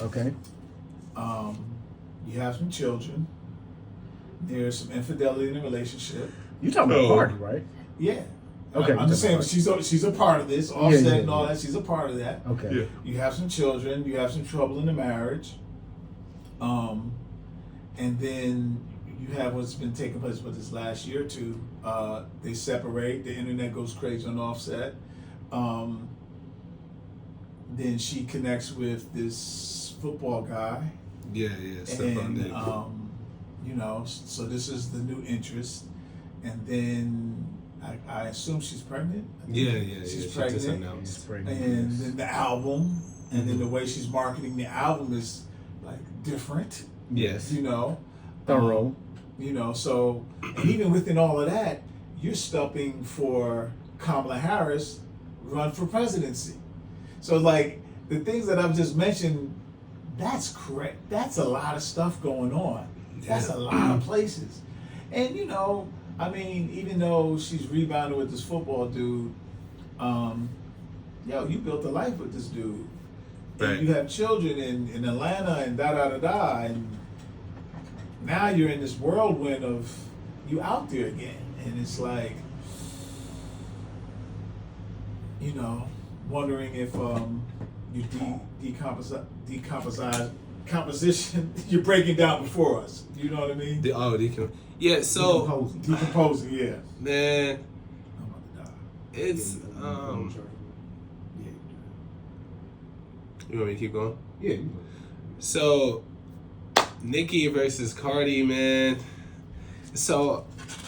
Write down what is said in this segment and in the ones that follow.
Okay. You have some children. There's some infidelity in the relationship. You talking about Cardi, right? Yeah. Okay. I'm just saying she's a part of this. Offset and all that. She's a part of that. Okay. Yeah. You have some children. You have some trouble in the marriage. And then you have what's been taking place for this last year or two. They separate. The internet goes crazy on Offset. Then she connects with this football guy. Yeah. And so this is the new interest. And then I assume she's pregnant. She's pregnant. She just announced. And then the album, and then the way she's marketing the album is like different. Yes. Thorough. So and even within all of that, you're stopping for Kamala Harris run for presidency. So like the things that I've just mentioned, that's correct. That's a lot of stuff going on. That's a lot of places. And even though she's rebounded with this football dude, you built a life with this dude. Right. And you have children in Atlanta and da. And now you're in this whirlwind of you out there again. And it's like, wondering if you composition you're breaking down before us. You know what I mean? Yeah, so decomposing, yeah. Man, I'm about to die. it's you want me to keep going? Yeah. So Nicki versus Cardi, man. So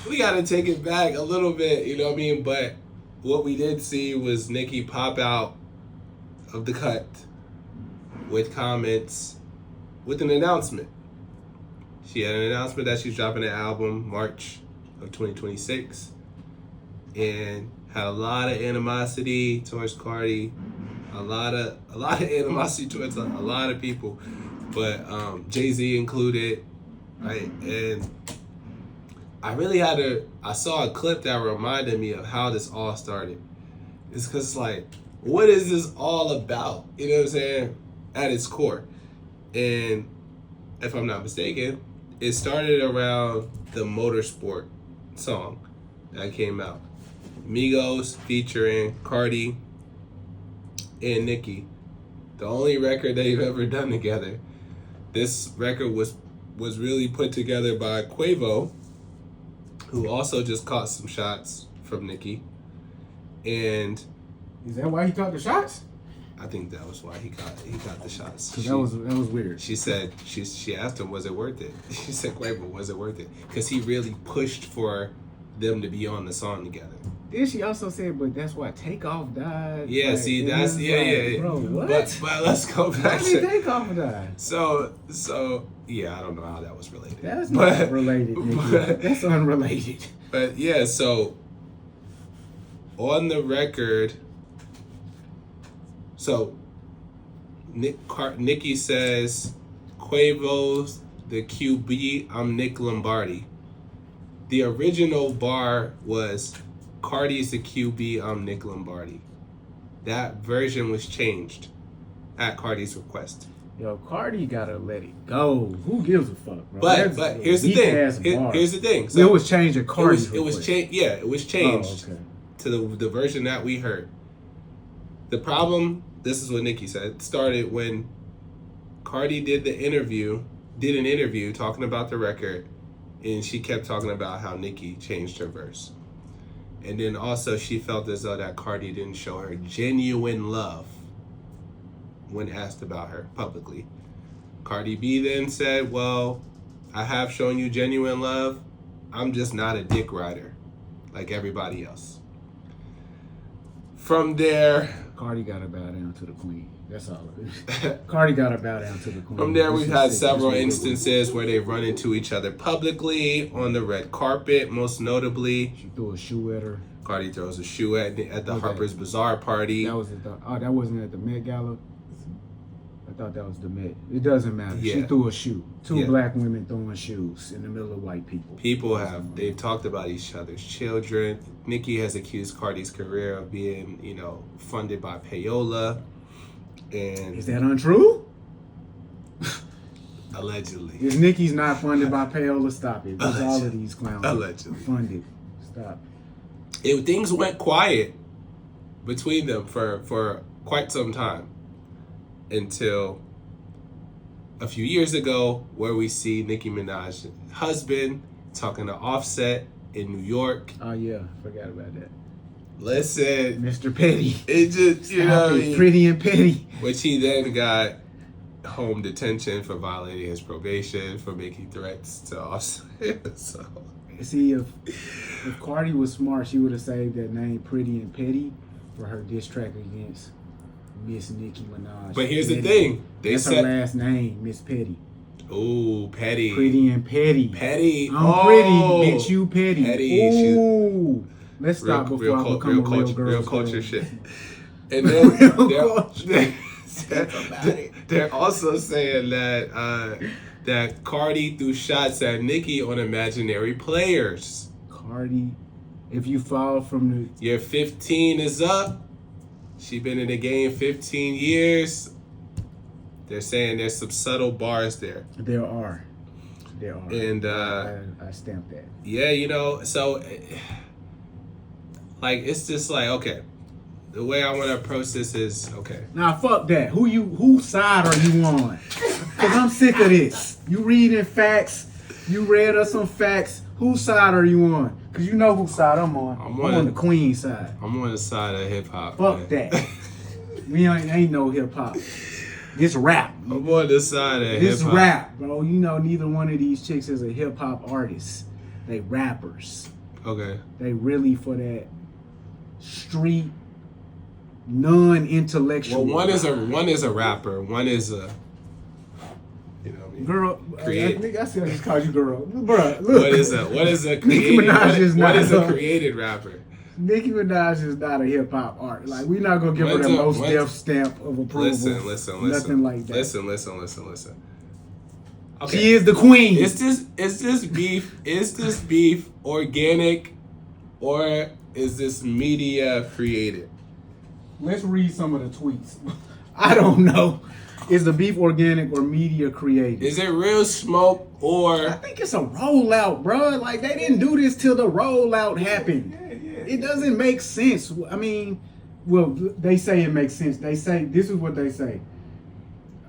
we gotta take it back a little bit, you know what I mean? But what we did see was Nicki pop out of the cut with comments, with an announcement. She had an announcement that she's dropping an album March of 2026, and had a lot of animosity towards Cardi, a lot of animosity towards a lot of people, but Jay-Z included, right? And I saw a clip that reminded me of how this all started. It's because what is this all about? You know what I'm saying? At its core. And if I'm not mistaken, it started around the Motorsport song that came out. Migos featuring Cardi and Nicki. The only record they've ever done together. This record was really put together by Quavo, who also just caught some shots from Nicki. And is that why he caught the shots? I think that was why he got the shots. Cause that was weird. She said she asked him, was it worth it? She said, Quavo, was it worth it? Because he really pushed for them to be on the song together. Then she also said, but that's why Takeoff died. Yeah, see, that's yeah. Bro, what? But let's go back Why did Takeoff die? So yeah, I don't know how that was related. That's not related, Nicki. That's unrelated. But yeah, so on the record. So, Nicki says, Quavo's the QB, I'm Nick Lombardi. The original bar was, Cardi's the QB, I'm Nick Lombardi. That version was changed at Cardi's request. Yo, Cardi gotta let it go. Who gives a fuck, bro? But here's the thing. Here's the thing. So it was changed at Cardi's It was changed. Yeah, it was changed to the version that we heard. The problem, this is what Nicki said, started when Cardi did an interview talking about the record, and she kept talking about how Nicki changed her verse. And then also she felt as though that Cardi didn't show her genuine love when asked about her publicly. Cardi B then said, well, I have shown you genuine love. I'm just not a dick rider like everybody else. From there, Cardi gotta bow down to the queen. That's all it is. Cardi gotta bow down to the queen. From there, we've had several instances where they run into each other publicly on the red carpet, most notably. She threw a shoe at her. Cardi throws a shoe at the Harper's Bazaar party. That wasn't at the Met Gala. I thought that was the Met. It doesn't matter. Yeah. She threw a shoe. Two black women throwing shoes in the middle of white people. They've talked about each other's children. Nicki has accused Cardi's career of being, funded by payola. And is that untrue? Allegedly. If Nicki's not funded by Payola, stop it. Because all of these clowns Allegedly. are funded. Stop. Things went quiet between them for quite some time until a few years ago, where we see Nicki Minaj's husband talking to Offset in New York. Oh yeah, forgot about that. Listen, Mr. Petty. it just, you know, Stop it. Pretty and petty. which he then got home detention for violating his probation for making threats to Offset. So See, if Cardi was smart, she would have saved that name Pretty and Petty for her diss track against Miss Nicki Minaj. But here's the Petty. thing. That's her last name, Miss Petty. Ooh, petty. Pretty and petty. Petty. I'm pretty, bitch, you petty. Petty. Ooh. Let's stop before I become a real girl. Real culture shit. And then Real they're also saying that that Cardi threw shots at Nicki on imaginary players. Cardi, if you fall from Year 15 is up. She been in the game 15 years. They're saying there's some subtle bars there. There are. And I stamped that. yeah, you know, so like it's just like, okay, the way I want to approach this is, okay, Now fuck that. Whose side are you on? Cause I'm sick of this. You reading facts. You read us some facts. Whose side are you on? Cause you know whose side I'm on. I'm on the queen side. I'm on the side of hip hop. Fuck that. We ain't no hip hop. This rap. I'm on the side of hip This hop. rap, bro. You know neither one of these chicks is a hip hop artist. They rappers. Okay. They really for that street, non-intellectual. Well, one is a rapper. One is a, you know what I mean? Girl, Create. I said I just called you girl, bruh. Look, What is a Nicki created? Minaj is what not is a a- created rapper? Nicki Minaj is not a hip hop artist. Like we're not gonna give her the most deaf stamp of approval. Listen. Nothing like that. Listen. Okay. She is the queen. Is this beef organic, or is this media created? Let's read some of the tweets. I don't know. Is the beef organic or media created? Is it real smoke I or think it's a rollout, bro. Like they didn't do this till the rollout happened. Yeah. It doesn't make sense. I mean, well, they say it makes sense. They say this is what they say.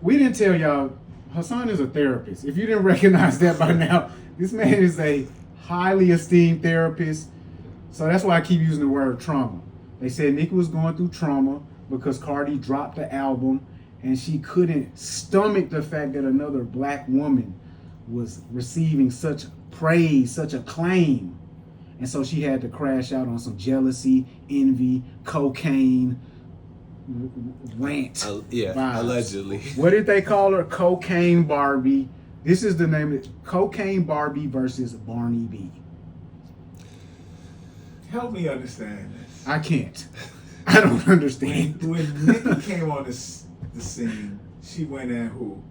We didn't tell y'all. Hassan is a therapist. If you didn't recognize that by now, this man is a highly esteemed therapist. So that's why I keep using the word trauma. They said Nicki was going through trauma because Cardi dropped the album and she couldn't stomach the fact that another black woman was receiving such praise, such acclaim. And so she had to crash out on some jealousy, envy, cocaine, rant. vibes. Allegedly. What did they call her? Cocaine Barbie. This is the name. Cocaine Barbie versus Barney B. Help me understand this. I can't. I don't understand. When Nicki came on the scene, she went at who?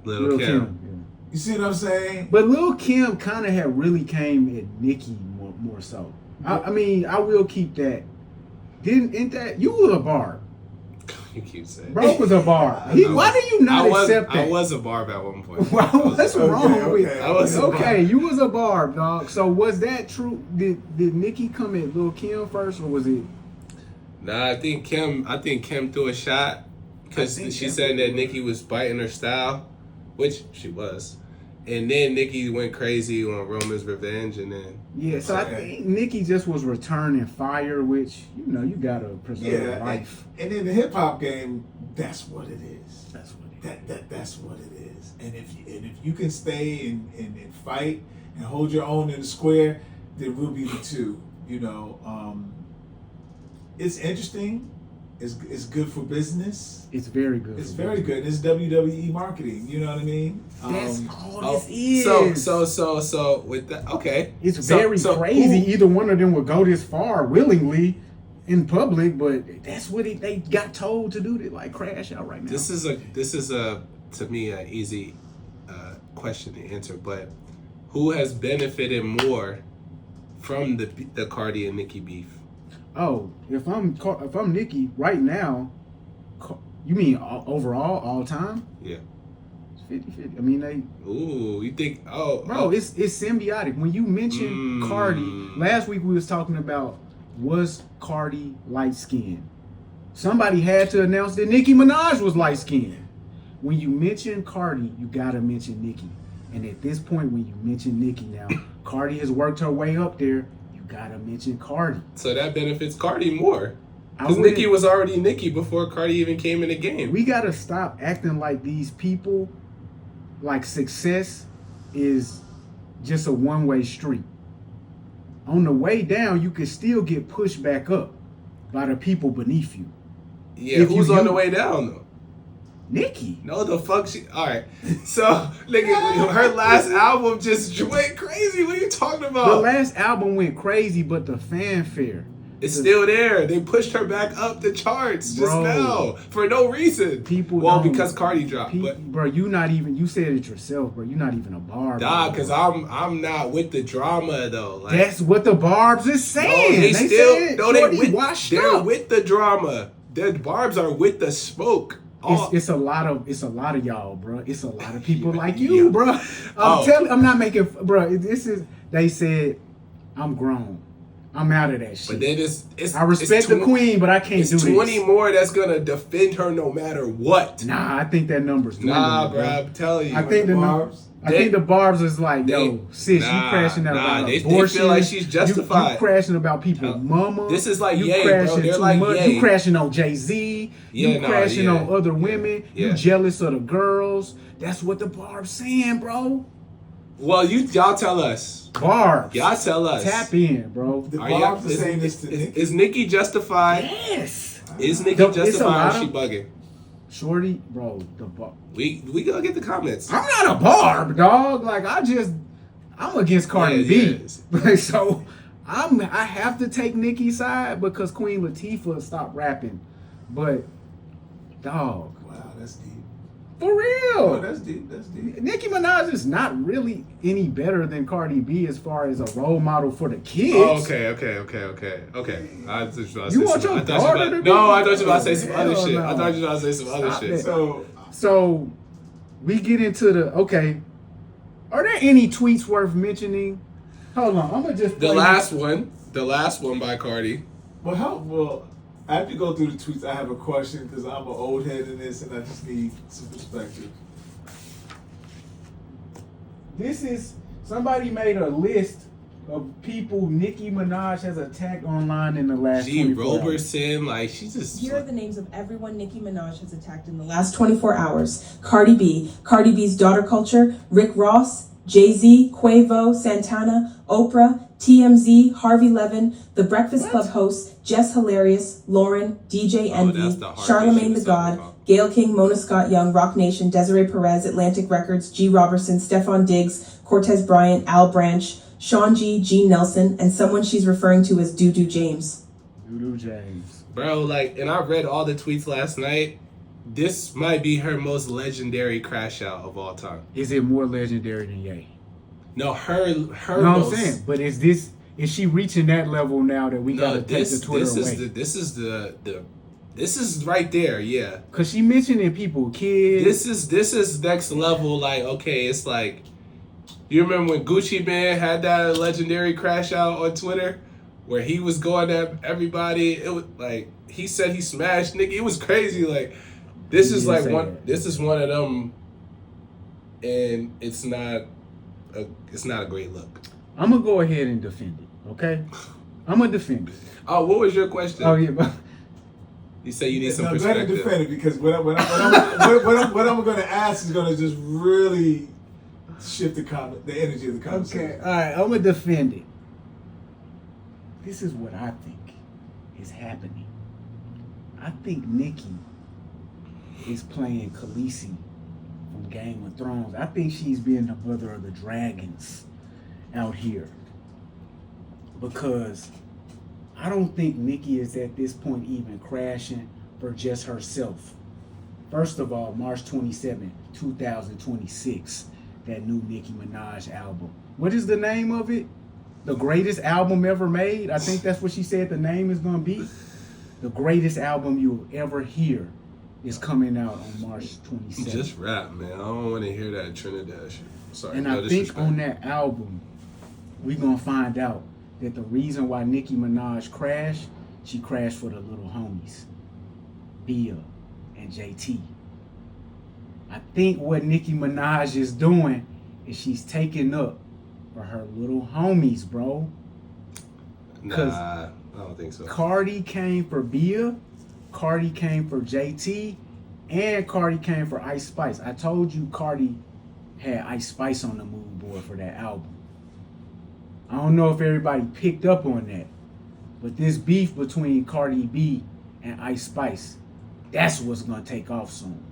Lil' Kim. You see what I'm saying? But Lil' Kim kind of had really came at Nicki more so. I mean, I will keep that. Ain't that you were a barb? You keep saying. Bro was a barb. Why do you not accept that? I was a barb at one point. What's wrong with? okay. I was a barb. You was a barb, dog. So was that true? Did Nicki come at Lil' Kim first, or was it? Nah, I think Kim threw a shot because she said that Nicki was biting her style, which she was. And then Nicki went crazy on Roman's revenge, and then So I think Nicki just was returning fire, which you gotta preserve life. And in the hip hop game, that's what it is. That's what it is. That's what it is. And if you can stay and fight and hold your own in the square, then we'll be the two. It's interesting. It's good for business. It's very good. It's very good. It's WWE marketing. You know what I mean? That's all this is. So with that, okay. It's very crazy. Either one of them would go this far willingly in public, but that's what they got told to do. To like crash out right now. This is a to me an easy question to answer, but who has benefited more from the Cardi and Nicki beef? Oh, if I'm Nicki right now, you mean overall all time? Yeah. It's 50-50. I mean, they. Ooh, you think? Oh, Bro, it's symbiotic. When you mention Cardi, last week we was talking about, was Cardi light skinned? Somebody had to announce that Nicki Minaj was light skinned. When you mention Cardi, you gotta mention Nicki. And at this point, when you mention Nicki now, Cardi has worked her way up there. You gotta mention Cardi. So that benefits Cardi more. I Because wouldn't- Nicki was already Nicki before Cardi even came in the game. We gotta stop acting like these people, like success is just a one-way street. On the way down, you can still get pushed back up by the people beneath you. Yeah, If who's you- on the way down though? Nicki. No, the fuck she. All right, so nigga, her last album just went crazy. What are you talking The about? last album went crazy, but the fanfare. It's still there. They pushed her back up the charts just Bro. now for no reason. People well, don't- because Cardi dropped, but Bro, you said it yourself, bro. You're not even a barb. nah, because I'm not with the drama though. Like, That's what the barbs is saying. no, they still said no, they Shorty with washed they're up. with the drama. The barbs are with the smoke. It's a lot of y'all, bro. It's a lot of people like you, Yeah. bro. I'm not making, bro. They said I'm grown. I'm out of that shit. But then it's I respect the queen, but I can't do It's this. 20 more that's gonna defend her no matter what. Nah, I think that number's Nah, dwindling, bro, I'm telling you. I think the Barbs? I think the barbs is like, yo, sis, nah, you crashing out nah, about they abortion. feel like she's justified. You crashing about people's mama. This is like you Ye, bro. crashing They're too like much. Ye. You crashing on Jay-Z. Yeah, you nah, crashing yeah. on other women. Yeah. You jealous of the girls. That's what the barbs saying, bro. Well, y'all tell us. Barbs. Y'all tell us. Tap in, bro. The Are y'all, Barbs are saying this to Nicki. is Nicki justified? Yes. Is Nicki It's a justified lot or she of- bugging? Shorty, bro, the barb. We gonna get the comments. I'm not a barb, dog. Like I'm against Cardi Yeah, B. yes. Like, so I have to take Nicki's side because Queen Latifah stopped rapping. But dog, Wow, that's deep. for real. Oh, that's deep. That's deep. Nicki Minaj is not really any better than Cardi B as far as a role model for the kids. Oh, okay. I thought You want your daughter to be- No, I thought you about to say some other Hell shit. no. I thought you about to say some other Stop shit. it. So, So we get into the Are there any tweets worth mentioning? Hold on, I'm gonna just The play- last one by Cardi. well, after you go through the tweets, I have a question because I'm an old head in this and I just need some perspective. This is somebody made a list of people Nicki Minaj has attacked online in the last G 24 hours. Roberson, like she's just. Here are the names of everyone Nicki Minaj has attacked in the last 24 hours. Cardi B, Cardi B's Daughter Culture, Rick Ross, Jay-Z, Quavo, Santana, Oprah, TMZ, Harvey Levin, The Breakfast Club host, Jess Hilarious, Lauren, DJ Envy, that's the Harvey she Charlamagne was the talking God, about. Gayle King, Mona Scott Young, Rock Nation, Desiree Perez, Atlantic Records, G. Robertson, Stefan Diggs, Cortez Bryant, Al Branch, Sean G, Gene Nelson, and someone she's referring to as Doo James. Doo James. Bro, like, and I read all the tweets last night. This might be her most legendary crash out of all time. Is it more legendary than Ye? No, her You know what I'm most. saying? But is she reaching that level now that we No, gotta take the Twitter away? This is right there, yeah. Cause she mentioning people, kids. This is next level. Like, okay, it's like, you remember when Gucci Man had that legendary crash out on Twitter, where he was going at everybody. It was like he said he smashed Nicki. It was crazy. Like, this He is didn't like say one. that. This is one of them, and it's not a great look. I'm gonna go ahead and defend it. Okay, I'm gonna defend it. Oh, what was your question? Oh yeah, but You say you need some Now, better perspective. defend it because what I'm going to ask is going to just really shift the energy of the conversation. okay, all right, I'm gonna defend it. This is what I think is happening. I think Nicki is playing Khaleesi from Game of Thrones. I think she's being the mother of the dragons out here. Because I don't think Nicki is at this point even crashing for just herself. First of all, March 27, 2026, that new Nicki Minaj album. What is the name of it? The greatest album ever made? I think that's what she said the name is going to be. The greatest album you'll ever hear is coming out on March 27th. Just rap, man. I don't want to hear that Trinidad shit. Sorry. And no I think disrespect. on that album, we're going to find out that the reason why Nicki Minaj crashed, she crashed for the little homies, Bia and JT. I think what Nicki Minaj is doing is she's taking up for her little homies, bro. Nah, I don't think so. Cardi came for Bia, Cardi came for JT, and Cardi came for Ice Spice. I told you Cardi had Ice Spice on the mood board for that album. I don't know if everybody picked up on that, but this beef between Cardi B and Ice Spice, that's what's gonna take off soon.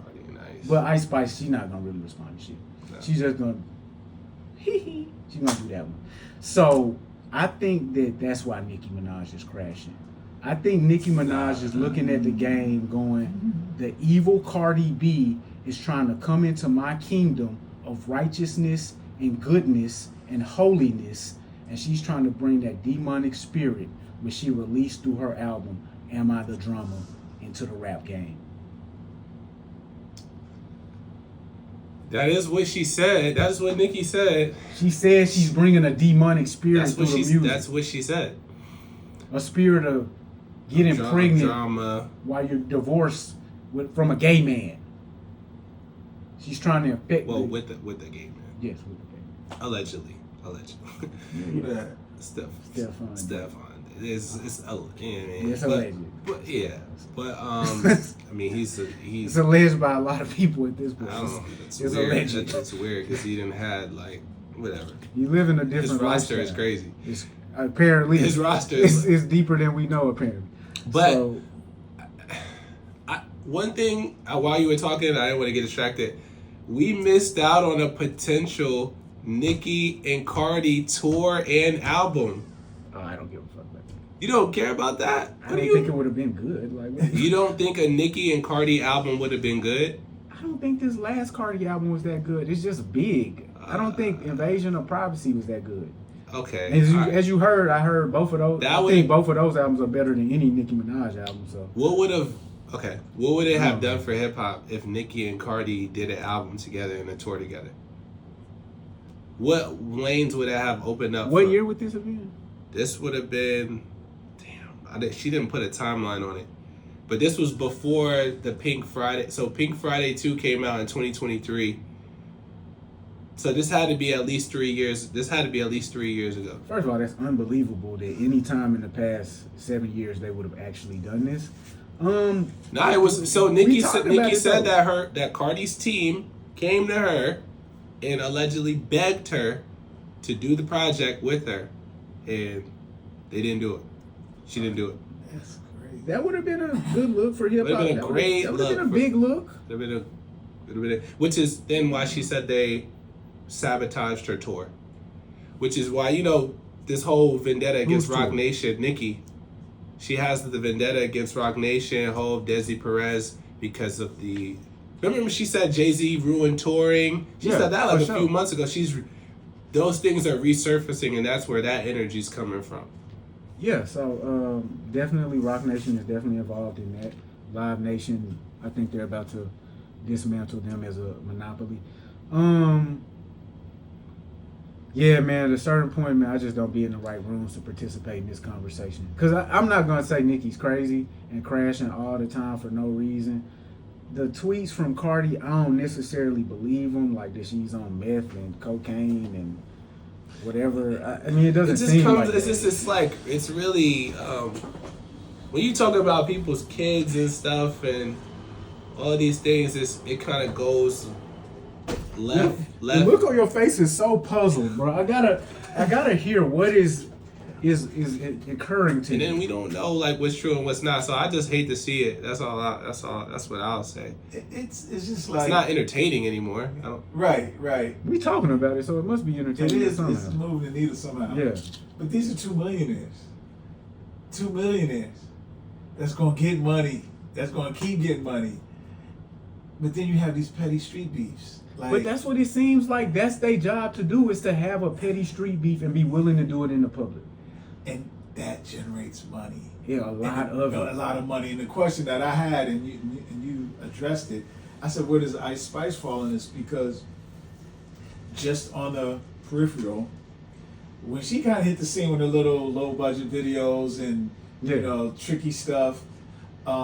Cardi and Ice. But Ice Spice, she's not gonna really respond to shit. No. She's just gonna, she's gonna do that one. So I think that's why Nicki Minaj is crashing. I think Nicki Minaj is looking at the game going, the evil Cardi B is trying to come into my kingdom of righteousness and goodness and holiness, and she's trying to bring that demonic spirit which she released through her album, Am I the Drummer, into the rap game. That is what she said. That's what Nicki said. She said she's bringing a demonic spirit That's through what the she. music. That's what she said. A spirit of getting pregnant Drama. while you're divorced from a gay man. She's trying to affect. Well, with the gay man. Yes, with the gay Allegedly. Who that? Stefan. Stefan. It's yeah, man. It's alleged. But yeah. But I mean he's It's alleged by a lot of people at this point. I don't know. It's It's weird. alleged. That's weird because he didn't had like whatever. You live in a His different roster is lifestyle. crazy. It's apparently His roster is it's deeper than we know apparently. But So, one thing while you were talking, I didn't want to get distracted. We missed out on a potential Nicki and Cardi tour and album. I don't give a fuck about that. You don't care about that? I don't think it would have been good. Like, what- You don't think a Nicki and Cardi album would have been good? I don't think this last Cardi album was that good. It's just big. I don't think Invasion of Privacy was that good. Okay. As you, all right. as you heard, I heard both of those. That I would- think both of those albums are better than any Nicki Minaj album. So What would it have done for hip hop if Nicki and Cardi did an album together and a tour together? What lanes would it have opened up? what for? year would this have been? This would have been, she didn't put a timeline on it, but this was before the Pink Friday. So Pink Friday 2 came out in 2023. So this had to be at least 3 years. This had to be at least 3 years ago. First of all, that's unbelievable that any time in the past 7 years they would have actually done this. No, it was so We Nicki talked said about it, said though. that Cardi's team came to her and allegedly begged her to do the project with her, and they didn't do it. She didn't do it. That's crazy. That would have been a good look for hip hop. Would've been a great That would have been a look big look. Would have been which is then why she said they sabotaged her tour, which is why this whole vendetta against Whose Rock tour? Nation. Nicki, she has the vendetta against Rock Nation, Hov, Desi Perez because of the. Remember she said Jay-Z ruined touring. She Yeah, said that like for a sure. few months ago. Those things are resurfacing, and that's where that energy's coming from. Yeah, so definitely Rock Nation is definitely involved in that. Live Nation, I think they're about to dismantle them as a monopoly. Yeah, man, at a certain point, man, I just don't be in the right rooms to participate in this conversation. Because I'm not going to say Nicki's crazy and crashing all the time for no reason. The tweets from Cardi, I don't necessarily believe them, like that she's on meth and cocaine and whatever. I mean, it doesn't It just seem comes. like It's that. just. It's like. It's really. When you talk about people's kids and stuff and all these things, it kind of goes left. The look on your face is so puzzled, bro. I gotta hear what is occurring to And you. then we don't know like what's true and what's not. So I just hate to see it. That's all. That's what I'll say. It's just like It's not entertaining anymore. I don't. right. We talking about it, so it must be It entertaining is. somehow. It's moving the needle somehow. Yeah. But these are two millionaires. Two millionaires. That's gonna get money. That's gonna keep getting money. But then you have these petty street beefs. Like, But that's what it seems like. That's their job to do, is to have a petty street beef and be willing to do it in the public. and that generates money. Yeah, a lot of A it. lot of money. And the question that I had, and you addressed it, I said, where does Ice Spice fall in this? Because just on the peripheral, when she kind of hit the scene with her little low budget videos and Yeah. tricky stuff,